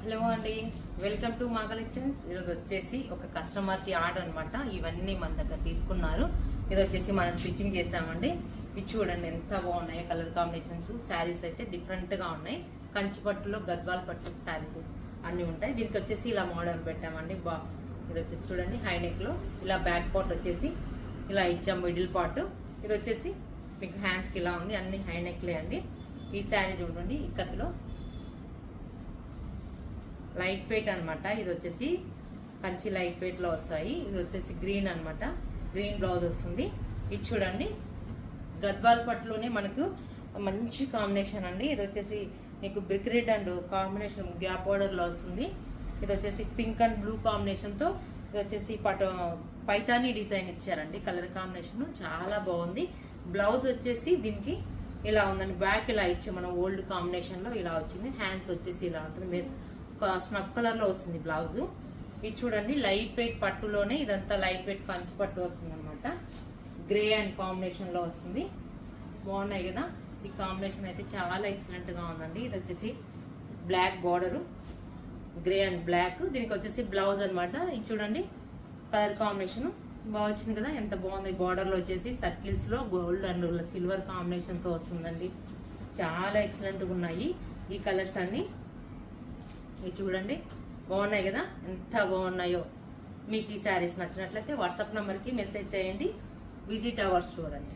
Hello అండి, welcome to మా collections. ఈరోజు వచ్చేసి ఒక కస్టమర్ కి ఆర్డర్ అనమాట. ఇవన్నీ మన దగ్గర తీసుకున్నారు. ఇది వచ్చేసి మనం స్టిచ్చింగ్ చేసామండి. ఇది చూడండి ఎంత బాగున్నాయి కలర్ కాంబినేషన్స్. శారీస్ అయితే డిఫరెంట్ గా ఉన్నాయి. కంచి పట్టులో గద్వాల పట్టు శారీస్ అన్ని ఉంటాయి. దీనికి వచ్చేసి ఇలా మోడల్ పెట్టామండి. ఇది వచ్చేసి చూడండి హై నెక్ లో ఇలా బ్యాక్ పార్ట్ వచ్చేసి ఇలా ఇచ్చాం, మిడిల్ పార్ట్. ఇది వచ్చేసి మీకు హ్యాండ్స్ కి ఇలా ఉంది. అన్ని హై నెక్లే అండి. ఈ శారీ చూడండి ఇక్కత్లో లైట్ వెయిట్ అనమాట. ఇది వచ్చేసి కంచి లైట్ వెయిట్ లో వస్తాయి. ఇది వచ్చేసి గ్రీన్ అనమాట. గ్రీన్ బ్లౌజ్ వస్తుంది. ఇది చూడండి గద్వాల్ పట్టులోనే మనకు మంచి కాంబినేషన్ అండి. ఇది వచ్చేసి మీకు brick red and combination gap border లో వస్తుంది. ఇది వచ్చేసి పింక్ అండ్ బ్లూ కాంబినేషన్ తో ఇది వచ్చేసి పైతానీ డిజైన్ ఇచ్చారండి. కలర్ కాంబినేషన్ చాలా బాగుంది. బ్లౌజ్ వచ్చేసి దీనికి ఇలా ఉందండి. బ్యాక్ ఇలా ఇచ్చి మనం ఓల్డ్ కాంబినేషన్ లో ఇలా వచ్చింది. హ్యాండ్స్ వచ్చేసి ఇలా ఉంటుంది. మీరు స్నఫ్ కలర్ లో వస్తుంది బ్లౌజ్. ఇది చూడండి లైట్ వెయిట్ పట్టులోనే ఇదంతా లైట్ వెయిట్ కంచి పట్టు వస్తుంది అనమాట. గ్రే అండ్ కాంబినేషన్ లో వస్తుంది. బాగున్నాయి కదా. ఈ కాంబినేషన్ అయితే చాలా ఎక్సలెంట్ గా ఉందండి. ఇది వచ్చేసి black border, grey and black. దీనికి వచ్చేసి బ్లౌజ్ అనమాట. ఇది చూడండి కలర్ కాంబినేషన్ బాగా వచ్చింది కదా, ఎంత బాగుంది. బార్డర్ లో వచ్చేసి సర్కిల్స్ లో గోల్డ్ అండ్ సిల్వర్ కాంబినేషన్ తో వస్తుందండి. చాలా ఎక్సలెంట్ గా ఉన్నాయి ఈ కలర్స్ అన్ని. ఇవి చూడండి బాగున్నాయి కదా, ఎంత బాగున్నాయో. మీకు ఈ శారీస్ నచ్చినట్లయితే వాట్సాప్ నెంబర్కి మెసేజ్ చేయండి. విజిట్ అవర్ స్టోర్ అండి.